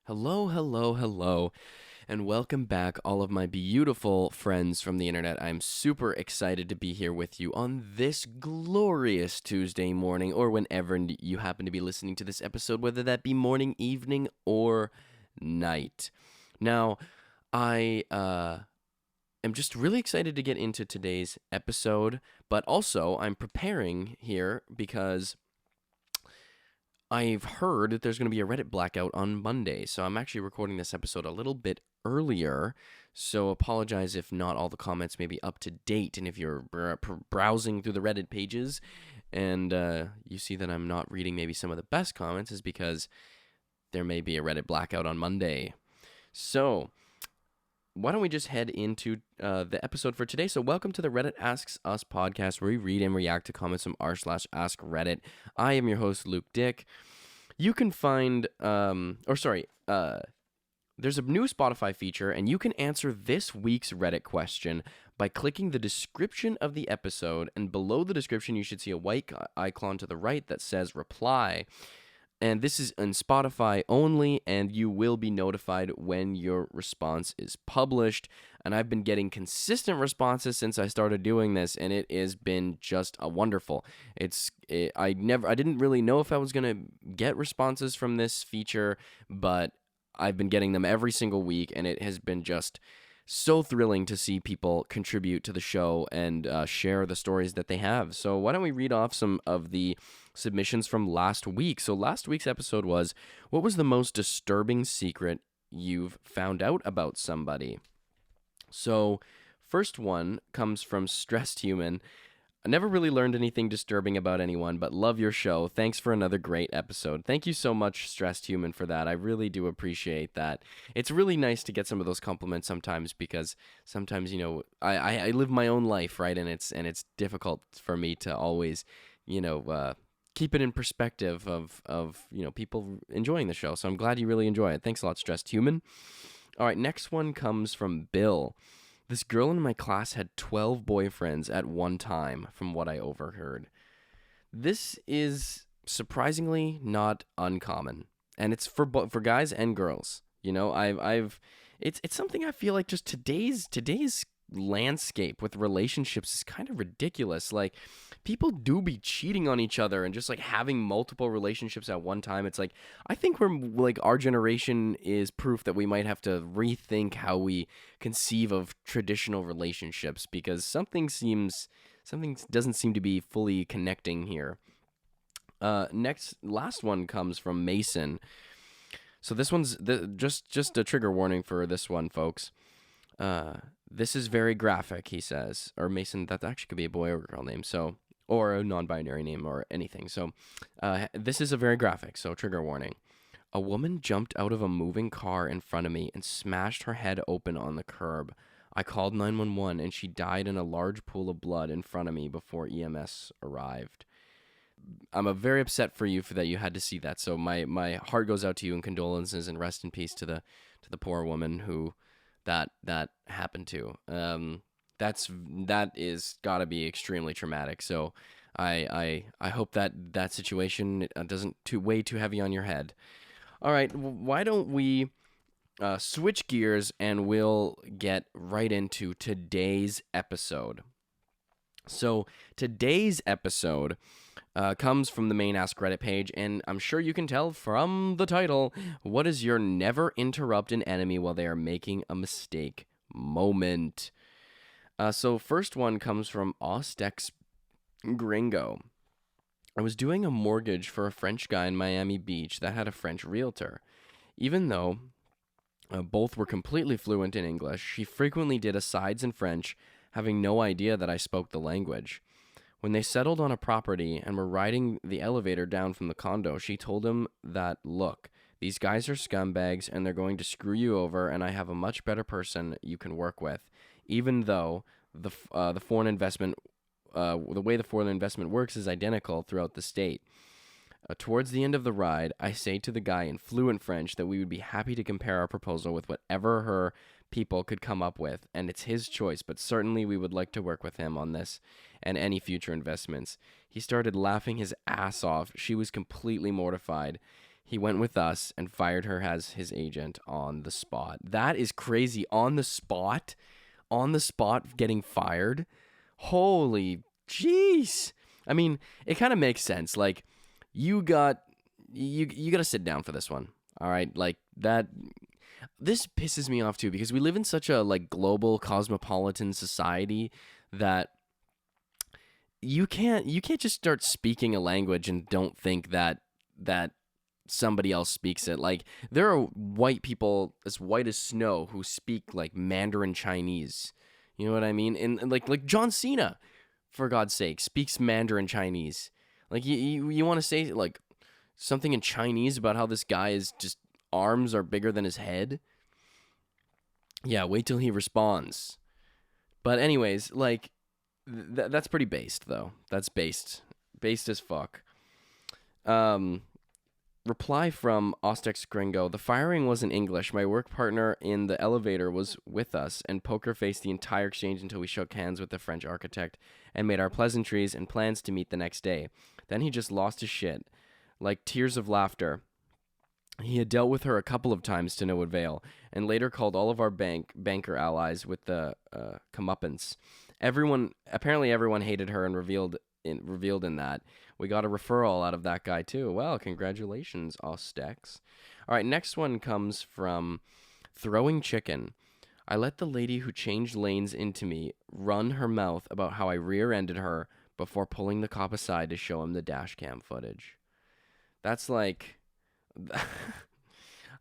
Hello, hello, hello, and welcome back, all of my beautiful friends from the internet. I'm super excited to be here with you on this glorious Tuesday morning, or whenever you happen to be listening to this episode, whether that be morning, evening, or night. Now, I am just really excited to get into today's episode, but also I'm preparing here because I've heard that there's going to be a Reddit blackout on Monday, so I'm actually recording this episode a little bit earlier, so apologize if not all the comments may be up to date, and if you're browsing through the Reddit pages and you see that I'm not reading maybe some of the best comments is because there may be a Reddit blackout on Monday. So why don't we just head into the episode for today? So welcome to the Reddit Asks Us podcast, where we read and react to comments from r/AskReddit. I am your host, Luke Dick. You can find, there's a new Spotify feature, and you can answer this week's Reddit question by clicking the description of the episode, and below the description, you should see a white icon to the right that says reply. And this is on Spotify only, and you will be notified when your response is published. And I've been getting consistent responses since I started doing this, and it has been just a wonderful. I didn't really know if I was gonna get responses from this feature, but I've been getting them every single week, and it has been just so thrilling to see people contribute to the show and share the stories that they have. So why don't we read off some of the submissions from last week. So last week's episode was, what was the most disturbing secret you've found out about somebody? So first one comes from Stressed Human. I never really learned anything disturbing about anyone, but love your show. Thanks for another great episode. Thank you so much, Stressed Human, for that. I really do appreciate that. It's really nice to get some of those compliments sometimes, because sometimes, I live my own life, right? And it's difficult for me to always, keep it in perspective of people enjoying the show. So I'm glad you really enjoy it. Thanks a lot, Stressed Human. All right, next one comes from Bill. This girl in my class had 12 boyfriends at one time, from what I overheard. This is surprisingly not uncommon, and it's for guys and girls. It's something I feel like just today's landscape with relationships is kind of ridiculous. Like, people do be cheating on each other and just like having multiple relationships at one time. It's like, I think we're like, our generation is proof that we might have to rethink how we conceive of traditional relationships, because something doesn't seem to be fully connecting here. Last one comes from Mason. So this one's just a trigger warning for this one, folks. This is very graphic, he says. Or Mason, that actually could be a boy or girl name, or a non-binary name or anything. So this is a very graphic, so trigger warning. A woman jumped out of a moving car in front of me and smashed her head open on the curb. I called 911, and she died in a large pool of blood in front of me before EMS arrived. I'm very upset for you that you had to see that. So my heart goes out to you, and condolences, and rest in peace to the poor woman who that happened to. That is gotta be extremely traumatic. So I hope that situation doesn't weigh too heavy on your head. All right, why don't we switch gears, and we'll get right into today's episode. So today's episode comes from the main Askreddit page, and I'm sure you can tell from the title, what is your never interrupt an enemy while they are making a mistake moment? So first one comes from Ostex Gringo. I was doing a mortgage for a French guy in Miami Beach that had a French realtor. Even though both were completely fluent in English, she frequently did asides in French, having no idea that I spoke the language. When they settled on a property and were riding the elevator down from the condo, she told him that, look, these guys are scumbags and they're going to screw you over, and I have a much better person you can work with, even though the foreign investment, the way the foreign investment works is identical throughout the state. Towards the end of the ride, I say to the guy in fluent French that we would be happy to compare our proposal with whatever her people could come up with, and it's his choice, but certainly we would like to work with him on this and any future investments. He started laughing his ass off. She was completely mortified. He went with us and fired her as his agent on the spot. That is crazy. On the spot? On the spot getting fired? Holy jeez. I mean, it kind of makes sense. Like, you got to sit down for this one. All right? Like, that this pisses me off too, because we live in such a like global cosmopolitan society that you can't just start speaking a language and don't think that somebody else speaks it. Like, there are white people as white as snow who speak like Mandarin Chinese. You know what I mean? And like John Cena, for God's sake, speaks Mandarin Chinese. Like, you want to say like something in Chinese about how this guy is just arms are bigger than his head? Yeah, wait till he responds. But anyways, like that's pretty based though. That's based as fuck. Reply from Ostex Gringo. The firing wasn't English. My work partner in the elevator was with us and poker faced the entire exchange until we shook hands with the French architect and made our pleasantries and plans to meet the next day. Then he just lost his shit. Like tears of laughter. He had dealt with her a couple of times to no avail, and later called all of our banker allies with the comeuppance. Apparently everyone hated her and revealed in that. We got a referral out of that guy too. Well, congratulations, Ostex. All right, next one comes from Throwing Chicken. I let the lady who changed lanes into me run her mouth about how I rear-ended her before pulling the cop aside to show him the dash cam footage. That's like...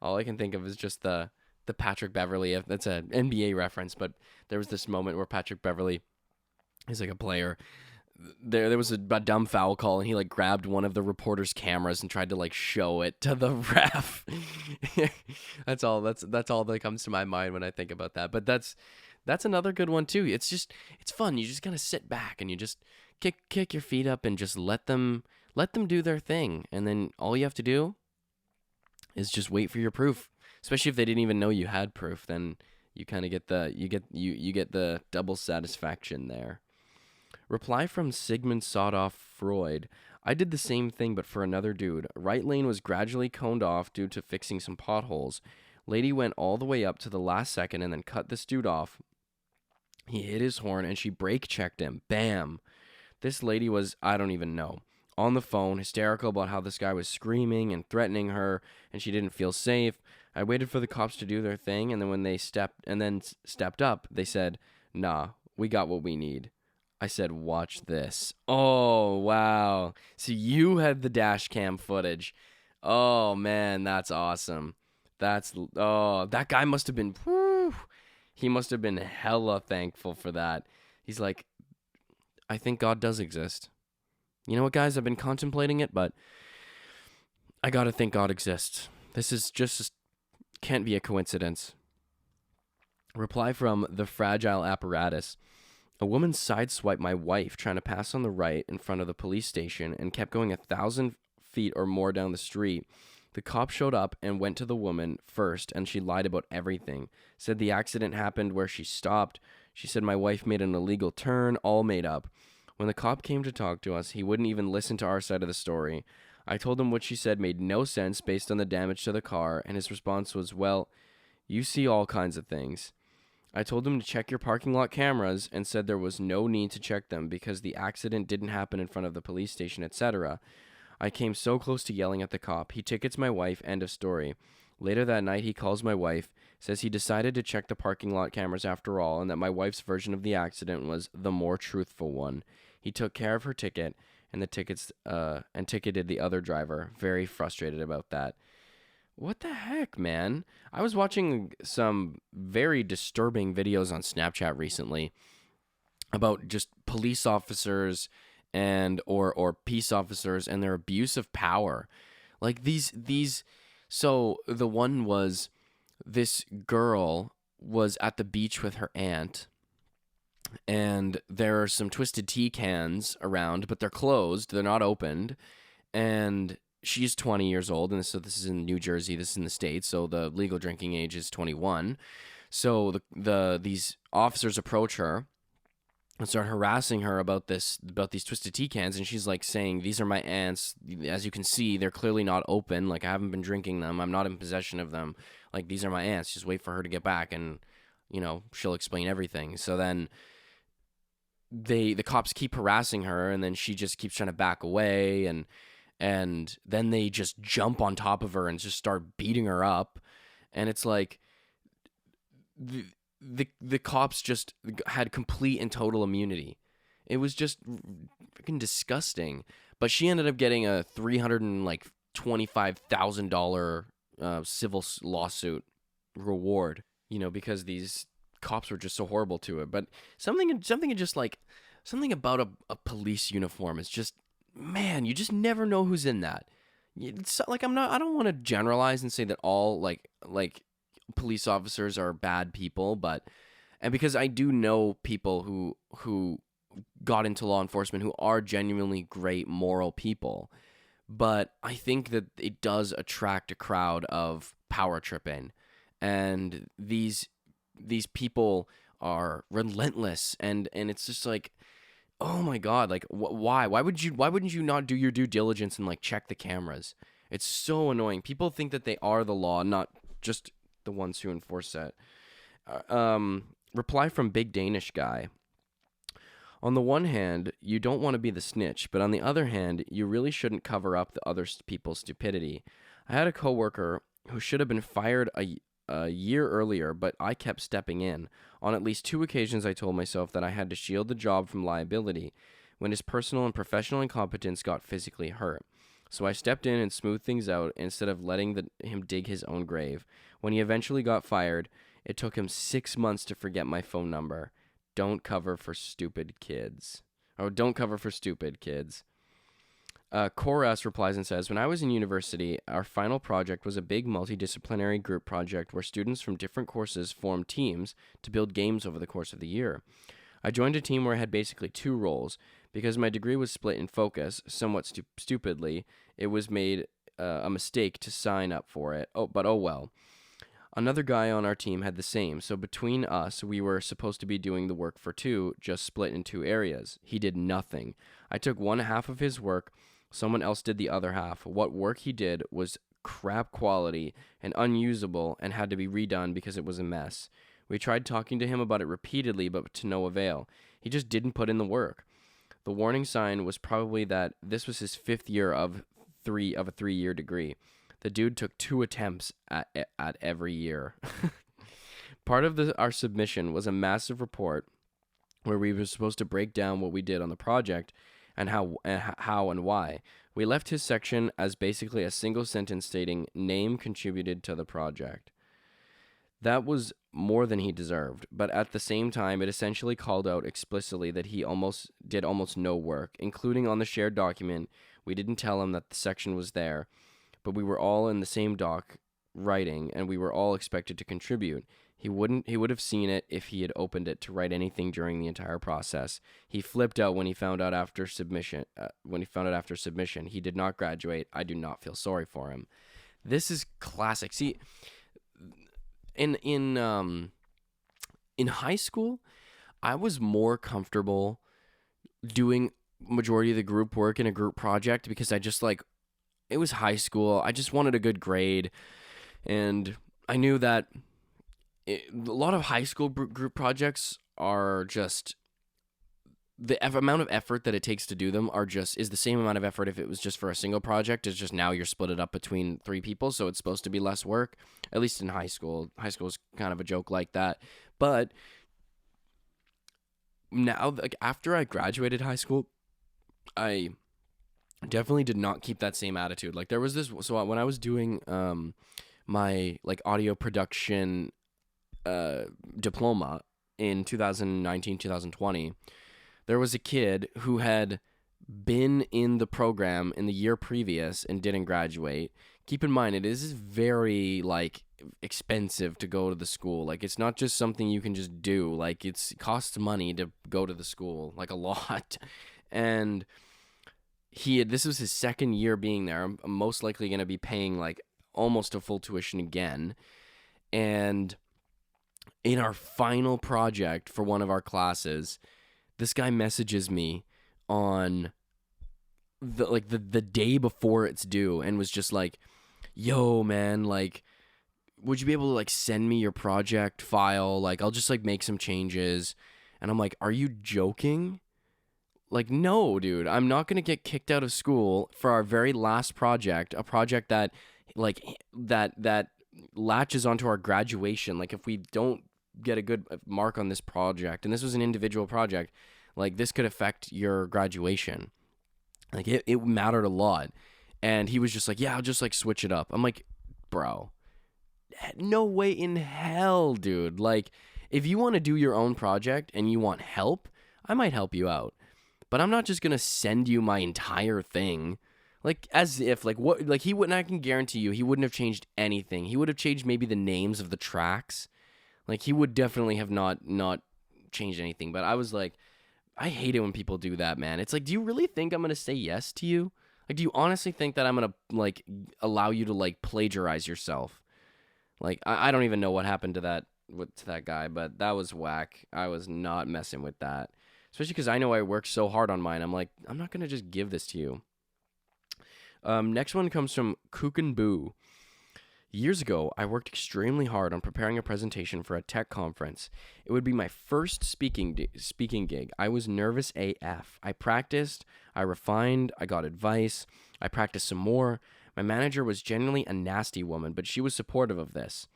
all I can think of is just the Patrick Beverley. That's an NBA reference, but there was this moment where Patrick Beverley is like a player. There was a dumb foul call, and he like grabbed one of the reporter's cameras and tried to like show it to the ref. That's all that comes to my mind when I think about that. But that's another good one too. It's fun. You just gotta sit back and you just kick your feet up and just let them do their thing, and then all you have to do is just wait for your proof. Especially if they didn't even know you had proof, then you kind of get the double satisfaction there. Reply from Sigmund Sawed-Off Freud. I did the same thing, but for another dude. Right lane was gradually coned off due to fixing some potholes. Lady went all the way up to the last second and then cut this dude off. He hit his horn and she brake checked him. Bam. This lady was, I don't even know, on the phone, hysterical about how this guy was screaming and threatening her, and she didn't feel safe. I waited for the cops to do their thing, and then when they stepped up, they said, "Nah, we got what we need." I said, "Watch this." Oh, wow. So you had the dash cam footage. Oh, man, that's awesome. That guy must have been, he must have been hella thankful for that. He's like, I think God does exist. You know what, guys? I've been contemplating it, but I gotta think God exists. This is just can't be a coincidence. Reply from the Fragile Apparatus. A woman sideswiped my wife trying to pass on the right in front of the police station and kept going 1,000 feet or more down the street. The cop showed up and went to the woman first, and she lied about everything. Said the accident happened where she stopped. She said my wife made an illegal turn, all made up. When the cop came to talk to us, he wouldn't even listen to our side of the story. I told him what she said made no sense based on the damage to the car, and his response was, well, you see all kinds of things. I told him to check your parking lot cameras and said there was no need to check them because the accident didn't happen in front of the police station, etc. I came so close to yelling at the cop. He tickets my wife, end of story. Later that night, he calls my wife, says he decided to check the parking lot cameras after all, and that my wife's version of the accident was the more truthful one. He took care of her ticket and ticketed the other driver. Very frustrated about that. What the heck, man? I was watching some very disturbing videos on Snapchat recently about just police officers and or peace officers and their abuse of power. Like these so the one was this girl was at the beach with her aunt, and there are some Twisted Tea cans around, but they're closed, they're not opened, and she's 20 years old, and so this is in New Jersey, this is in the States, so the legal drinking age is 21. So these officers approach her, and start harassing her about these twisted tea cans, and she's like saying, "These are my aunts. As you can see, they're clearly not open. Like, I haven't been drinking them. I'm not in possession of them. Like, these are my aunts. Just wait for her to get back, and she'll explain everything." So then the cops keep harassing her, and then she just keeps trying to back away, and then they just jump on top of her and just start beating her up. And it's like the cops just had complete and total immunity. It was just freaking disgusting. But she ended up getting a $325,000 civil lawsuit reward, because these cops were just so horrible to it. But something about a police uniform is just, man, you just never know who's in that. It's like, I don't want to generalize and say that all like police officers are bad people, and because I do know people who got into law enforcement who are genuinely great moral people, but I think that it does attract a crowd of power tripping, and these people are relentless, and it's just like, oh my god, like why wouldn't you not do your due diligence and like check the cameras? It's so annoying. People think that they are the law, not just the ones who enforce that. Reply from Big Danish Guy. On the one hand, you don't want to be the snitch, but on the other hand, you really shouldn't cover up the other people's stupidity. I had a coworker who should have been fired a year earlier, but I kept stepping in. On at least 2 occasions, I told myself that I had to shield the job from liability when his personal and professional incompetence got physically hurt. So I stepped in and smoothed things out instead of letting him dig his own grave. When he eventually got fired, it took him 6 months to forget my phone number. Don't cover for stupid kids. Don't cover for stupid kids. Koras replies and says, when I was in university, our final project was a big multidisciplinary group project where students from different courses formed teams to build games over the course of the year. I joined a team where I had basically 2 roles. Because my degree was split in focus, somewhat stupidly, it was made a mistake to sign up for it. But oh well. Another guy on our team had the same, so between us, we were supposed to be doing the work for 2, just split in 2 areas. He did nothing. I took one half of his work, someone else did the other half. What work he did was crap quality and unusable and had to be redone because it was a mess. We tried talking to him about it repeatedly, but to no avail. He just didn't put in the work. The warning sign was probably that this was his 5th year of a 3-year degree. The dude took 2 attempts at every year. Part of our submission was a massive report where we were supposed to break down what we did on the project and how and why. We left his section as basically a single sentence stating, name contributed to the project. That was more than he deserved, but at the same time, it essentially called out explicitly that he did almost no work, including on the shared document. We didn't tell him that the section was there, but we were all in the same doc writing, and we were all expected to contribute. He would have seen it if he had opened it to write anything during the entire process. He flipped out when he found out after submission. He did not graduate. I do not feel sorry for him. This is classic. See, in high school, I was more comfortable doing majority of the group work in a group project because I just it was high school. I just wanted a good grade, and I knew that a lot of high school group projects are just the amount of effort that it takes to do them is the same amount of effort if it was just for a single project. It's just now you're split it up between 3 people, so it's supposed to be less work, at least in high school. High school is kind of a joke like that. But now, after I graduated high school, I definitely did not keep that same attitude. There was this, so when I was doing my audio production diploma in 2019, 2020, there was a kid who had been in the program in the year previous and didn't graduate. Keep in mind, it is very expensive to go to the school. It's not just something you can just do. It costs money to go to the school, a lot. And this was his 2nd year being there. I'm most likely going to be paying almost a full tuition again. And in our final project for one of our classes, This guy messages me on the day before it's due and was just like, yo, man, like, would you be able to like send me your project file? Like, I'll just like make some changes. And I'm like, are you joking? Like, no, dude, I'm not going to get kicked out of school for our very last project, a project that like that latches onto our graduation. Like, if we don't get a good mark on this project, and this was an individual project, like this could affect your graduation. Like it mattered a lot. And he was just like, yeah, I'll just like switch it up. I'm like, bro, no way in hell, dude. Like, if you want to do your own project and you want help, I might help you out. But I'm not just going to send you my entire thing. Like, as if, like, what, like, he wouldn't, I can guarantee you, he wouldn't have changed anything. He would have changed maybe the names of the tracks. Like, he would definitely have not changed anything. But I was like, I hate it when people do that, man. It's like, do you really think I'm going to say yes to you? Like, do you honestly think that I'm going to, like, allow you to, like, plagiarize yourself? Like, I don't even know what happened to that guy, but that was whack. I was not messing with that. Especially because I know I worked so hard on mine. I'm like, I'm not going to just give this to you. Next one comes from Kook and Boo. Years ago, I worked extremely hard on preparing a presentation for a tech conference. It would be my first speaking gig. I was nervous AF. I practiced, I refined, I got advice, I practiced some more. My manager was genuinely a nasty woman, but she was supportive of this,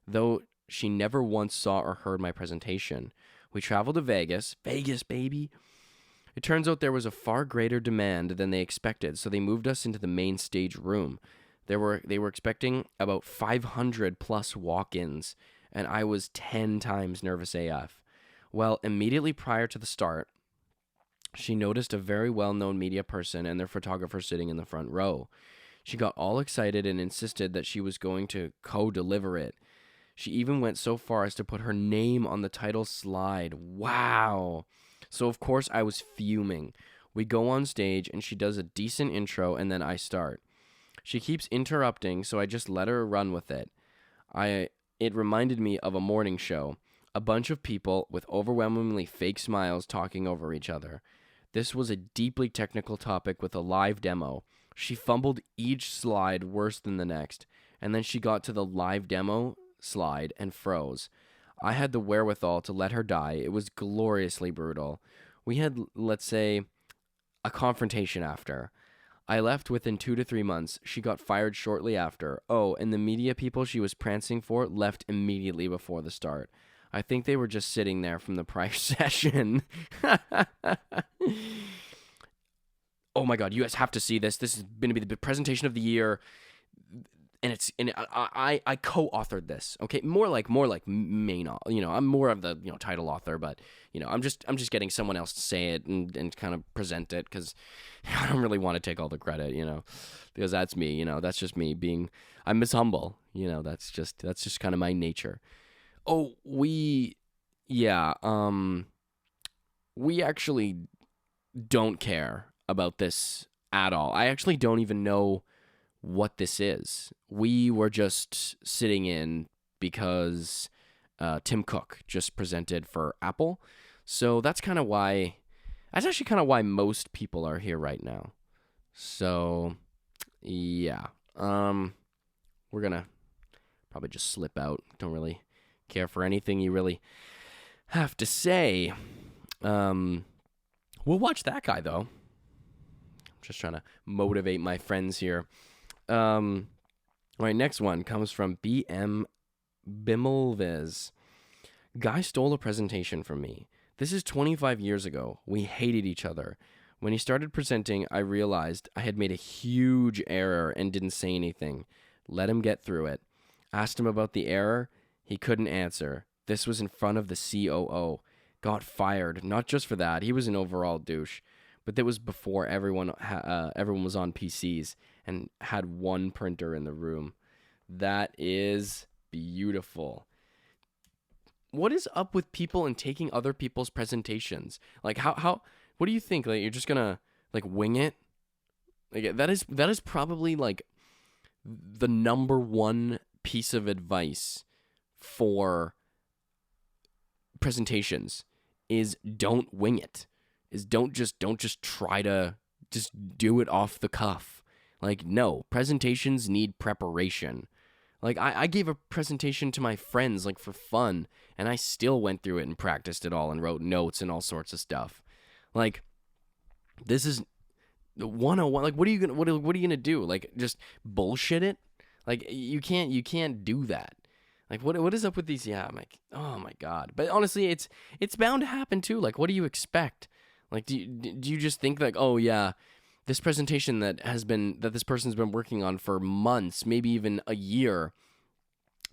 though she never once saw or heard my presentation. We traveled to Vegas. Vegas, baby. It turns out there was a far greater demand than they expected, so they moved us into the main stage room. They were expecting about 500 plus walk-ins, and I was 10 times nervous AF. Well, immediately prior to the start, she noticed a very well-known media person and their photographer sitting in the front row. She got all excited and insisted that she was going to co-deliver it. She even went so far as to put her name on the title slide. Wow. So, of course, I was fuming. We go on stage, and she does a decent intro, and then I start. She keeps interrupting, so I just let her run with it. It reminded me of a morning show. A bunch of people with overwhelmingly fake smiles talking over each other. This was a deeply technical topic with a live demo. She fumbled each slide worse than the next, and then she got to the live demo slide and froze. I had the wherewithal to let her die. It was gloriously brutal. We had, let's say, a confrontation after. I left within 2 to 3 months. She got fired shortly after. Oh, and the media people she was prancing for left immediately before the start. I think they were just sitting there from the prior session. Oh my God, you guys have to see this. This is going to be the presentation of the year. And I co-authored this, okay? More like main, I'm more of the title author, but I'm just getting someone else to say it and kind of present it because I don't really want to take all the credit, because that's me, that's just me I'm Miss Humble, that's just kind of my nature. Oh, we actually don't care about this at all. I actually don't even know what this is. We were just sitting in because Tim Cook just presented for Apple. So that's actually kind of why most people are here right now. So yeah. We're gonna probably just slip out. Don't really care for anything you really have to say. We'll watch that guy though. I'm just trying to motivate my friends here. All right, next one comes from BM Bimmelviz. Guy stole a presentation from me. This is 25 years ago. We hated each other. When he started presenting, I realized I had made a huge error and didn't say anything. Let him get through it. Asked him about the error. He couldn't answer. This was in front of the COO. Got fired. Not just for that. He was an overall douche. But that was before everyone was on PCs and had one printer in the room. That is beautiful. What is up with people and taking other people's presentations? Like how what do you think? Like you're just gonna like wing it? Like that is probably like the number one piece of advice for presentations is don't wing it. is don't just try to just do it off the cuff. Like, no, presentations need preparation. Like, I gave a presentation to my friends, like, for fun, and I still went through it and practiced it all and wrote notes and all sorts of stuff. Like, this is 101. Like, what are you gonna do? Like, just bullshit it? Like, you can't do that. Like, what is up with these? Yeah, I'm like, oh my God. But honestly, it's bound to happen too. Like, what do you expect? Like, do you just think like, oh yeah, this presentation that this person's been working on for months, maybe even a year.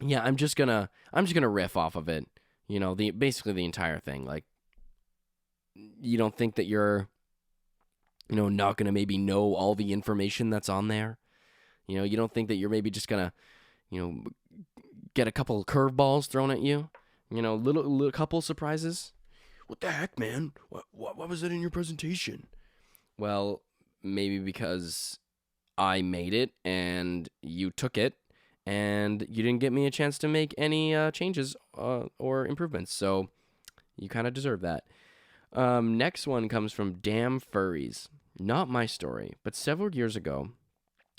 Yeah, I'm just gonna riff off of it. You know, basically the entire thing. Like, you don't think that you're, not gonna maybe know all the information that's on there. You don't think that you're maybe just gonna, get a couple of curveballs thrown at you. Little couple surprises. What the heck, man? What was that in your presentation? Well, maybe because I made it and you took it and you didn't get me a chance to make any changes or improvements. So you kind of deserve that. Next one comes from Damn Furries. Not my story, but several years ago,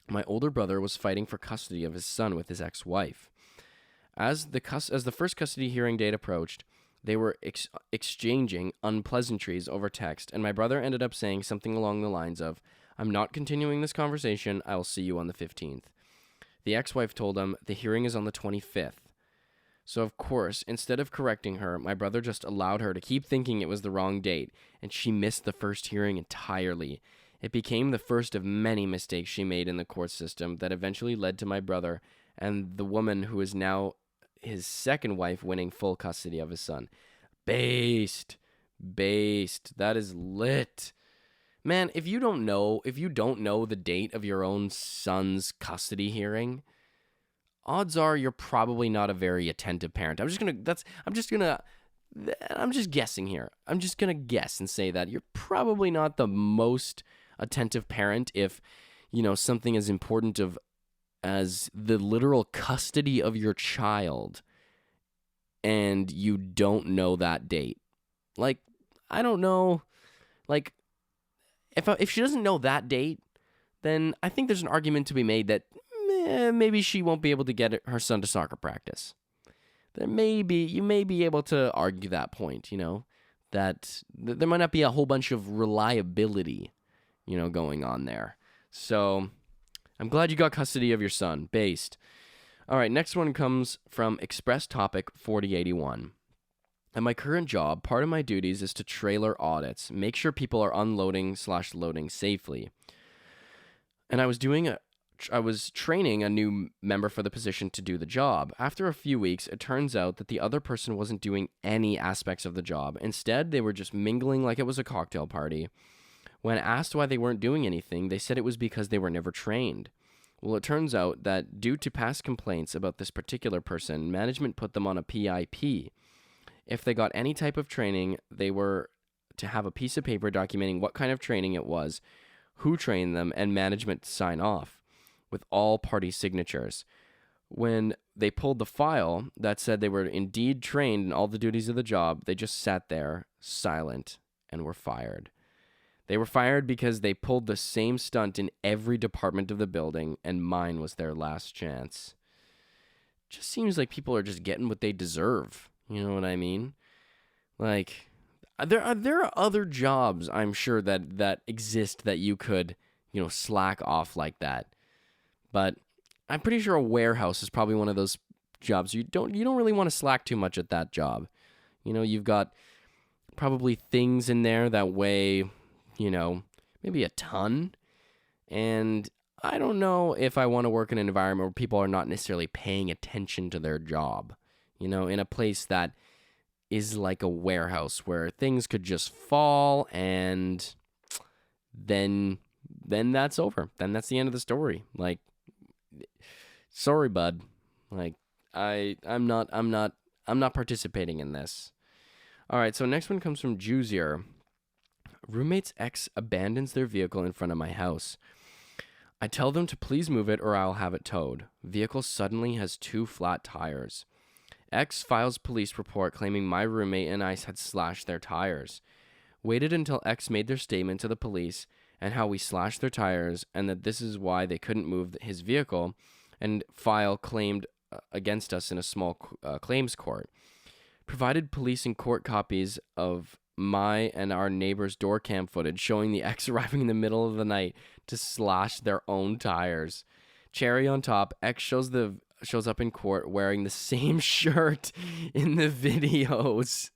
my older brother was fighting for custody of his son with his ex-wife. As the first custody hearing date approached, they were exchanging unpleasantries over text, and my brother ended up saying something along the lines of, "I'm not continuing this conversation. I will see you on the 15th. The ex-wife told him the hearing is on the 25th. So, of course, instead of correcting her, my brother just allowed her to keep thinking it was the wrong date, and she missed the first hearing entirely. It became the first of many mistakes she made in the court system that eventually led to my brother and the woman who is now his second wife winning full custody of his son." Based. That is lit. Man, if you don't know the date of your own son's custody hearing, odds are you're probably not a very attentive parent. I'm just guessing here. I'm just gonna guess and say that you're probably not the most attentive parent if, something as important as the literal custody of your child and you don't know that date. Like, I don't know. Like, if she doesn't know that date, then I think there's an argument to be made that maybe she won't be able to get her son to soccer practice. You may be able to argue that point, that there might not be a whole bunch of reliability, going on there. So I'm glad you got custody of your son. Based. All right, next one comes from Express Topic 4081. At my current job, part of my duties is to trailer audits, make sure people are unloading/loading safely. And I was training a new member for the position to do the job. After a few weeks, it turns out that the other person wasn't doing any aspects of the job. Instead, they were just mingling like it was a cocktail party. When asked why they weren't doing anything, they said it was because they were never trained. Well, it turns out that due to past complaints about this particular person, management put them on a PIP. If they got any type of training, they were to have a piece of paper documenting what kind of training it was, who trained them, and management sign off with all party signatures. When they pulled the file that said they were indeed trained in all the duties of the job, they just sat there, silent, and were fired. They were fired because they pulled the same stunt in every department of the building, and mine was their last chance. Just seems like people are just getting what they deserve. You know what I mean? Like, there are other jobs, I'm sure, that exist that you could, slack off like that. But I'm pretty sure a warehouse is probably one of those jobs you don't really want to slack too much at that job. You've got probably things in there that weigh, maybe a ton. And I don't know if I want to work in an environment where people are not necessarily paying attention to their job. In a place that is like a warehouse where things could just fall and then that's over. Then that's the end of the story. Like, sorry, bud. Like, I'm not participating in this. All right, so next one comes from Juizier. Roommate's ex abandons their vehicle in front of my house. I tell them to please move it or I'll have it towed. Vehicle suddenly has 2 flat tires. Ex files police report claiming my roommate and I had slashed their tires. Waited until X made their statement to the police and how we slashed their tires and that this is why they couldn't move his vehicle and file claimed against us in a small claims court. Provided police and court copies of my and our neighbor's door cam footage showing the X arriving in the middle of the night to slash their own tires. Cherry on top, X shows up in court wearing the same shirt in the videos.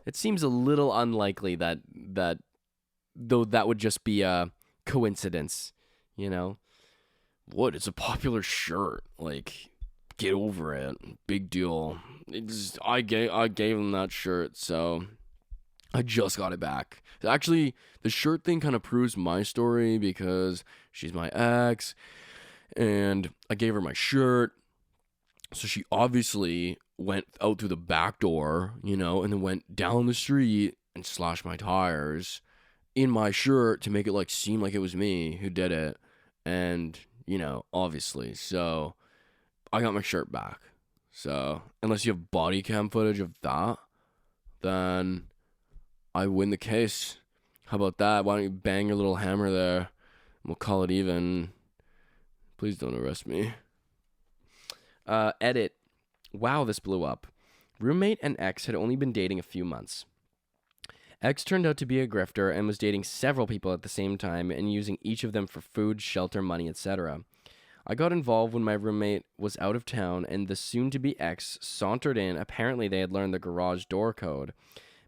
It seems a little unlikely that though that would just be a coincidence, you know? What? It's a popular shirt. Like, get over it. Big deal. I gave him that shirt, so I just got it back. Actually, the shirt thing kind of proves my story because she's my ex, and I gave her my shirt, so she obviously went out through the back door, and then went down the street and slashed my tires in my shirt to make it seem like it was me who did it, and obviously, so I got my shirt back. So unless you have body cam footage of that, then I win the case. How about that? Why don't you bang your little hammer there and we'll call it even. Please don't arrest me. Edit. Wow, this blew up. Roommate and ex had only been dating a few months. X turned out to be a grifter and was dating several people at the same time and using each of them for food, shelter, money, etc. I got involved when my roommate was out of town and the soon-to-be ex sauntered in. Apparently they had learned the garage door code,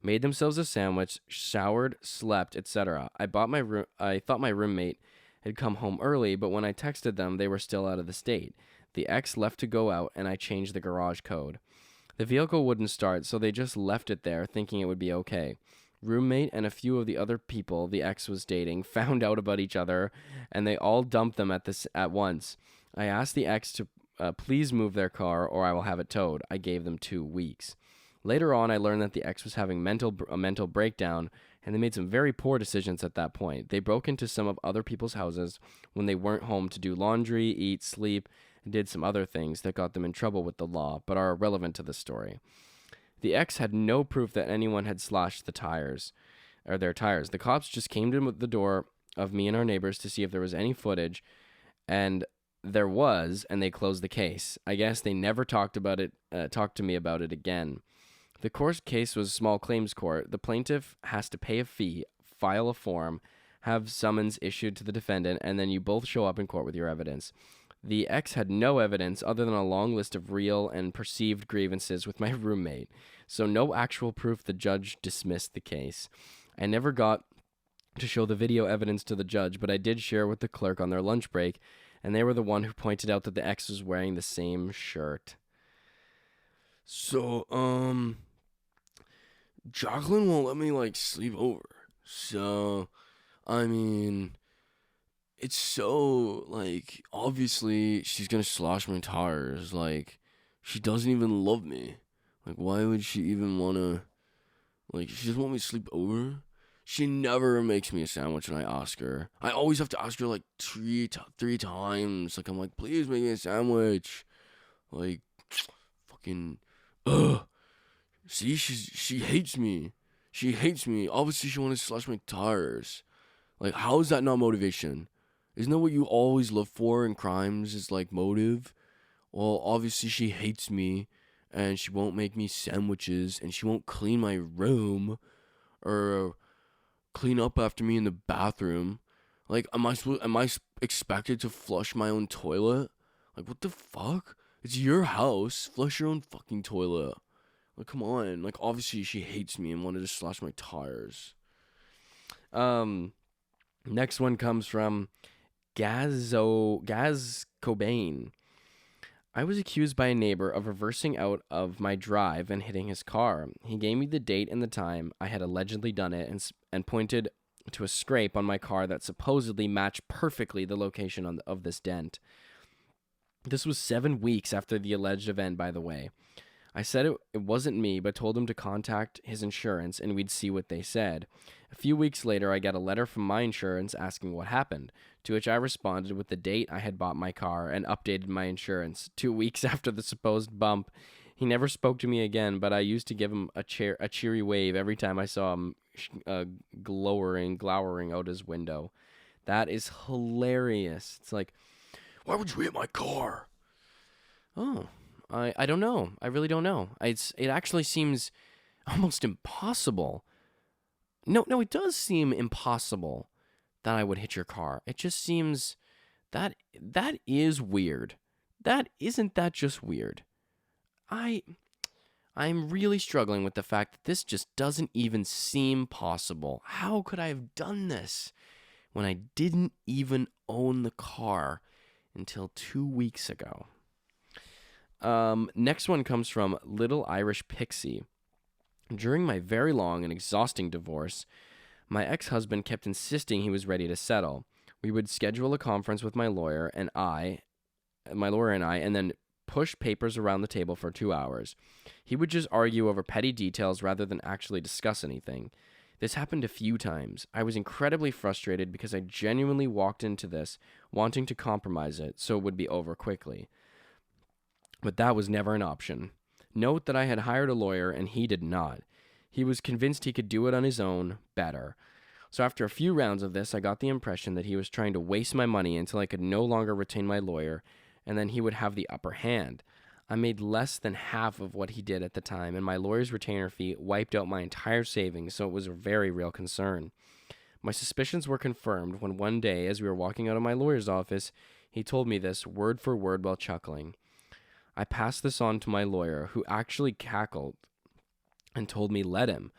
made themselves a sandwich, showered, slept, etc. I thought my roommate had come home early, but when I texted them, they were still out of the state. The ex left to go out and I changed the garage code. The vehicle wouldn't start, so they just left it there thinking it would be okay. Roommate and a few of the other people the ex was dating found out about each other, and they all dumped them at once. I asked the ex to please move their car or I will have it towed. I gave them 2 weeks. Later on, I learned that the ex was having a mental breakdown, and they made some very poor decisions at that point. They broke into some of other people's houses when they weren't home to do laundry, eat, sleep, and did some other things that got them in trouble with the law, but are irrelevant to the story. The ex had no proof that anyone had slashed their tires. The cops just came to the door of me and our neighbors to see if there was any footage, and there was, and they closed the case. I guess they never talked to me about it again. The court case was a small claims court. The plaintiff has to pay a fee, file a form, have summons issued to the defendant, and then you both show up in court with your evidence. The ex had no evidence other than a long list of real and perceived grievances with my roommate, so no actual proof. The judge dismissed the case. I never got to show the video evidence to the judge, but I did share with the clerk on their lunch break, and they were the one who pointed out that the ex was wearing the same shirt. So, Jacqueline won't let me, sleep over. So, I mean, it's so, obviously she's gonna slash my tires. She doesn't even love me. Why would she even wanna, she doesn't want me to sleep over? She never makes me a sandwich when I ask her. I always have to ask her, three times. I'm like, please make me a sandwich. Fucking, ugh. See, she hates me. She hates me. Obviously, she wants to slash my tires. How is that not motivation? Isn't that what you always look for in crimes is, motive? Well, obviously, she hates me, and she won't make me sandwiches, and she won't clean my room, or clean up after me in the bathroom. Am I expected to flush my own toilet? What the fuck? It's your house. Flush your own fucking toilet. Come on. Obviously she hates me and wanted to slash my tires. Next one comes from Gaz Cobain. I was accused by a neighbor of reversing out of my drive and hitting his car. He gave me the date and the time I had allegedly done it and pointed to a scrape on my car that supposedly matched perfectly the location of this dent. This was 7 weeks after the alleged event, by the way. I said it wasn't me, but told him to contact his insurance and we'd see what they said. A few weeks later, I got a letter from my insurance asking what happened, to which I responded with the date I had bought my car and updated my insurance. 2 weeks after the supposed bump, he never spoke to me again, but I used to give him a cheery wave every time I saw him glowering out his window. That is hilarious. It's like, why would you hit my car? Oh, I don't know. I really don't know. It actually seems almost impossible. No, it does seem impossible that I would hit your car. It just seems that is weird. Isn't that just weird? I'm really struggling with the fact that this just doesn't even seem possible. How could I have done this when I didn't even own the car until 2 weeks ago? Next one comes from Little Irish Pixie. During my very long and exhausting divorce, my ex-husband kept insisting he was ready to settle. We would schedule a conference with my lawyer and I, and then push papers around the table for 2 hours. He would just argue over petty details rather than actually discuss anything. This happened a few times. I was incredibly frustrated because I genuinely walked into this wanting to compromise it so it would be over quickly. But that was never an option. Note that I had hired a lawyer and he did not. He was convinced he could do it on his own better. So after a few rounds of this, I got the impression that he was trying to waste my money until I could no longer retain my lawyer, and then he would have the upper hand. I made less than half of what he did at the time, and my lawyer's retainer fee wiped out my entire savings, so it was a very real concern. My suspicions were confirmed when one day, as we were walking out of my lawyer's office, he told me this word for word while chuckling. I passed this on to my lawyer, who actually cackled and told me let him.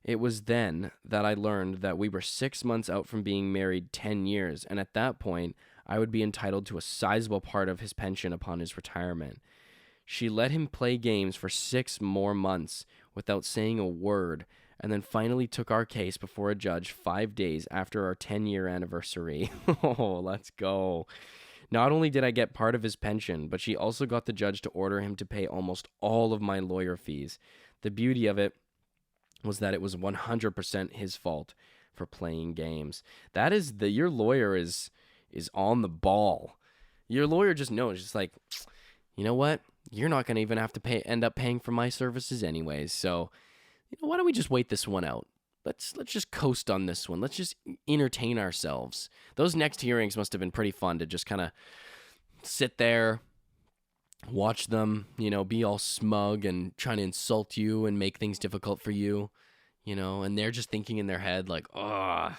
It was then that I learned that we were 6 months out from being married 10 years, and at that point, I would be entitled to a sizable part of his pension upon his retirement. She let him play games for 6 more months without saying a word, and then finally took our case before a judge 5 days after our 10-year anniversary. Oh, let's go. Not only did I get part of his pension, but she also got the judge to order him to pay almost all of my lawyer fees. The beauty of it was that it was 100% his fault for playing games. Your lawyer is on the ball. Your lawyer just knows, just like, you know what? You're not going to even have to end up paying for my services anyways. So, why don't we just wait this one out? Let's just coast on this one. Let's just entertain ourselves. Those next hearings must have been pretty fun to just kind of sit there, watch them, be all smug and trying to insult you and make things difficult for you, and they're just thinking in their head like, I'm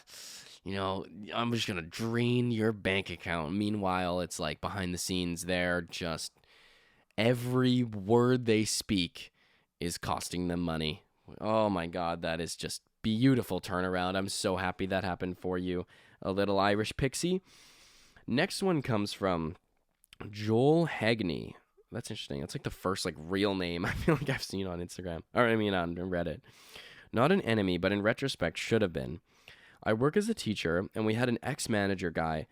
just going to drain your bank account. Meanwhile, it's like behind the scenes, they're just, every word they speak is costing them money. Oh my God, that is just beautiful turnaround. I'm so happy that happened for you, a little Irish pixie. Next one comes from Joel Hagney. That's interesting. That's like the first real name I feel like I've seen on Instagram. On Reddit. Not an enemy, but in retrospect should have been. I work as a teacher, and we had an ex-manager guy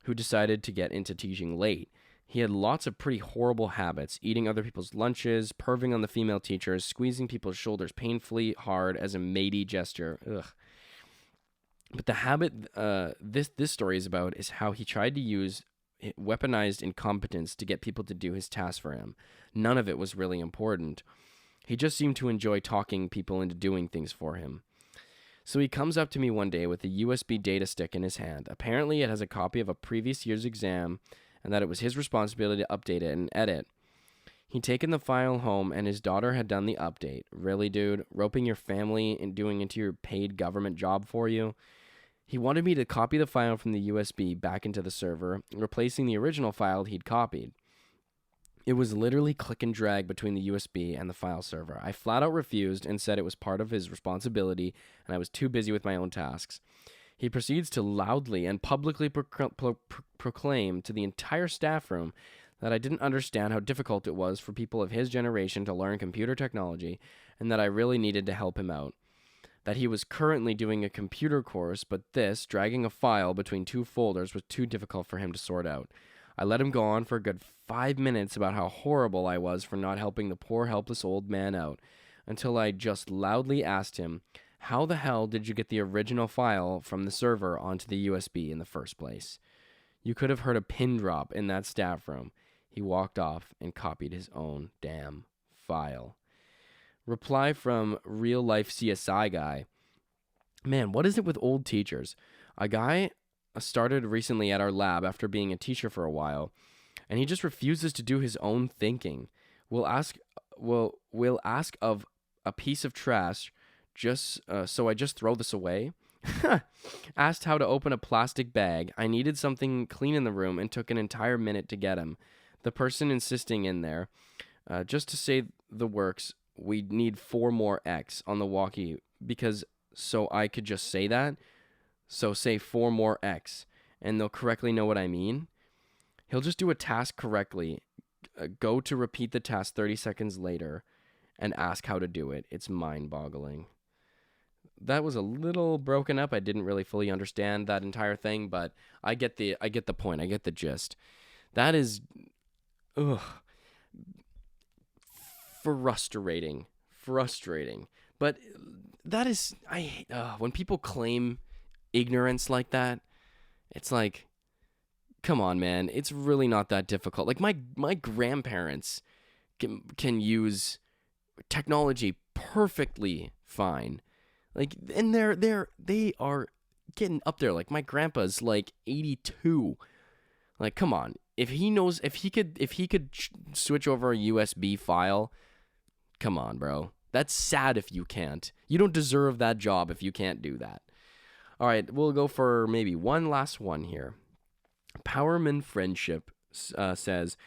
who decided to get into teaching late. He had lots of pretty horrible habits, eating other people's lunches, perving on the female teachers, squeezing people's shoulders painfully hard as a matey gesture. Ugh. But the habit this story is about is how he tried to use weaponized incompetence to get people to do his tasks for him. None of it was really important. He just seemed to enjoy talking people into doing things for him. So he comes up to me one day with a USB data stick in his hand. Apparently it has a copy of a previous year's exam, and that it was his responsibility to update it and edit. He'd taken the file home, and his daughter had done the update. Really, dude? Roping your family and doing into your paid government job for you? He wanted me to copy the file from the USB back into the server, replacing the original file he'd copied. It was literally click and drag between the USB and the file server. I flat out refused and said it was part of his responsibility, and I was too busy with my own tasks. He proceeds to loudly and publicly proclaim to the entire staff room that I didn't understand how difficult it was for people of his generation to learn computer technology, and that I really needed to help him out. That he was currently doing a computer course, but this, dragging a file between 2 folders, was too difficult for him to sort out. I let him go on for a good 5 minutes about how horrible I was for not helping the poor helpless old man out, until I just loudly asked him, how the hell did you get the original file from the server onto the USB in the first place? You could have heard a pin drop in that staff room. He walked off and copied his own damn file. Reply from real life CSI guy. Man, what is it with old teachers? A guy started recently at our lab after being a teacher for a while, and he just refuses to do his own thinking. We'll ask, we'll ask of a piece of trash, so I just throw this away. Asked how to open a plastic bag. I needed something clean in the room and took an entire minute to get him. The person insisting in there, just to say the works, we need 4 more X on the walkie because so I could just say that. So say 4 more X and they'll correctly know what I mean. He'll just do a task correctly, go to repeat the task 30 seconds later, and ask how to do it. It's mind-boggling. That was a little broken up. I didn't really fully understand that entire thing, but I get the point. I get the gist. That is, ugh, frustrating. But that is, when people claim ignorance like that, it's like, come on, man. It's really not that difficult. Like my grandparents can use technology perfectly fine. Like, and they are getting up there. Like, my grandpa's like 82. Like, come on. If he could switch over a USB file, come on, bro. That's sad if you can't. You don't deserve that job if you can't do that. All right, we'll go for maybe one last one here. Powerman Friendship says,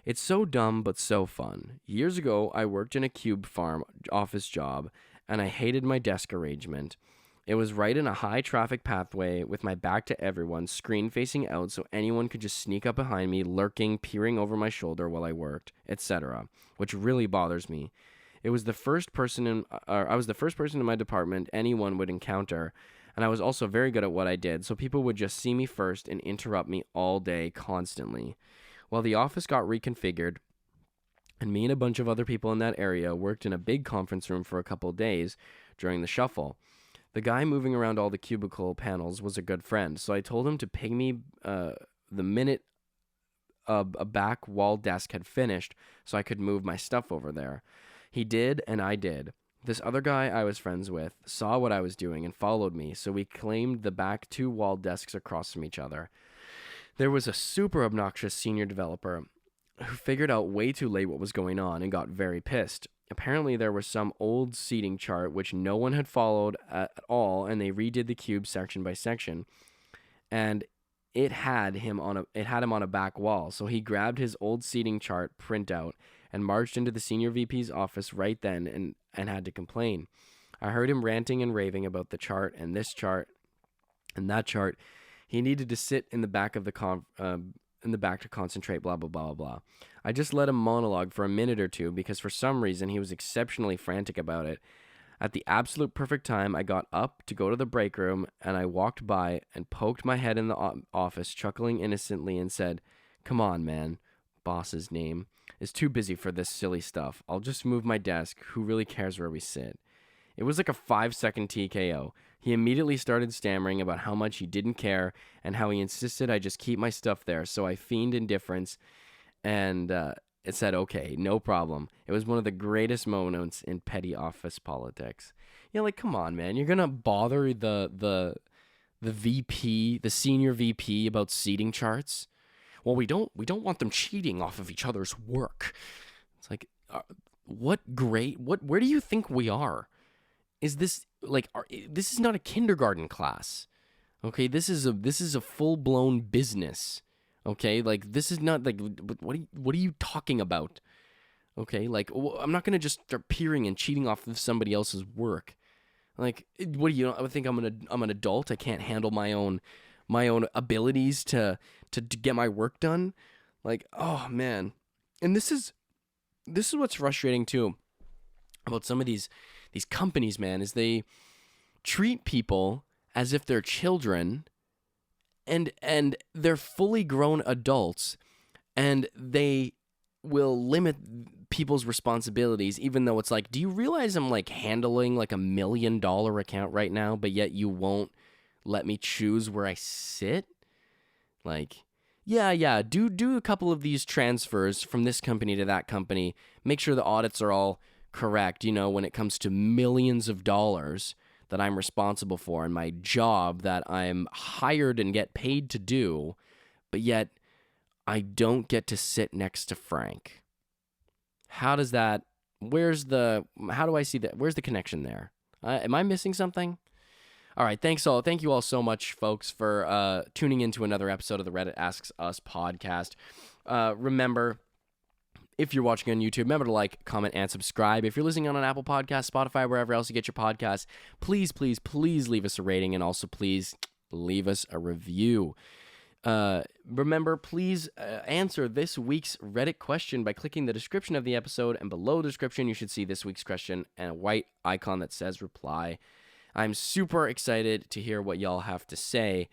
it's so dumb but so fun. Years ago, I worked in a cube farm office job, and I hated my desk arrangement. It was right in a high-traffic pathway with my back to everyone, screen facing out so anyone could just sneak up behind me, lurking, peering over my shoulder while I worked, etc., which really bothers me. I was the first person in my department anyone would encounter, and I was also very good at what I did, so people would just see me first and interrupt me all day, constantly. Well, the office got reconfigured, and me and a bunch of other people in that area worked in a big conference room for a couple days during the shuffle. The guy moving around all the cubicle panels was a good friend, so I told him to ping me the minute a back wall desk had finished so I could move my stuff over there. He did, and I did. This other guy I was friends with saw what I was doing and followed me, so we claimed the back 2 wall desks across from each other. There was a super obnoxious senior developer who figured out way too late what was going on and got very pissed. Apparently there was some old seating chart which no one had followed at all, and they redid the cube section by section, and it had him on a back wall. So he grabbed his old seating chart printout and marched into the senior VP's office right then and had to complain. I heard him ranting and raving about the chart and this chart and that chart. He needed to sit in the back of in the back to concentrate, blah, blah, blah, blah. I just let him monologue for a minute or two because for some reason he was exceptionally frantic about it. At the absolute perfect time, I got up to go to the break room, and I walked by and poked my head in the office, chuckling innocently, and said, "Come on, man. Boss's name is too busy for this silly stuff. I'll just move my desk. Who really cares where we sit?" It was like a 5-second TKO. He immediately started stammering about how much he didn't care and how he insisted I just keep my stuff there, so I feigned indifference and it said, okay, no problem. It was one of the greatest moments in petty office politics. Yeah, like, come on, man. You're going to bother the VP, the senior VP about seating charts? Well, we don't want them cheating off of each other's work. It's like, where do you think we are? Is this like this is not a kindergarten class? Okay, this is a full-blown business. Okay, like this is not like what are you talking about? Okay, like I'm not gonna just start peering and cheating off of somebody else's work. Like, what do you I think I'm an adult? I can't handle my own abilities to get my work done. Like, oh man, and this is what's frustrating too about some of these companies, man, is they treat people as if they're children, and they're fully grown adults, and they will limit people's responsibilities, even though it's like, do you realize I'm like handling like $1 million account right now, but yet you won't let me choose where I sit? Like, yeah, do a couple of these transfers from this company to that company. Make sure the audits are all correct, when it comes to millions of dollars that I'm responsible for and my job that I'm hired and get paid to do, but yet I don't get to sit next to Frank. How do I see that? Where's the connection there? Am I missing something? All right, thank you all so much, folks, for tuning into another episode of the Reddit Asks Us podcast. Remember, if you're watching on YouTube, remember to like, comment, and subscribe. If you're listening on an Apple Podcast, Spotify, wherever else you get your podcasts, please, please, please leave us a rating, and also please leave us a review. Remember, please answer this week's Reddit question by clicking the description of the episode, and below the description you should see this week's question and a white icon that says reply. I'm super excited to hear what y'all have to say,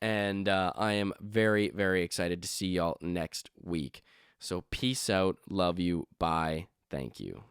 and I am very, very excited to see y'all next week. So peace out, love you, bye, thank you.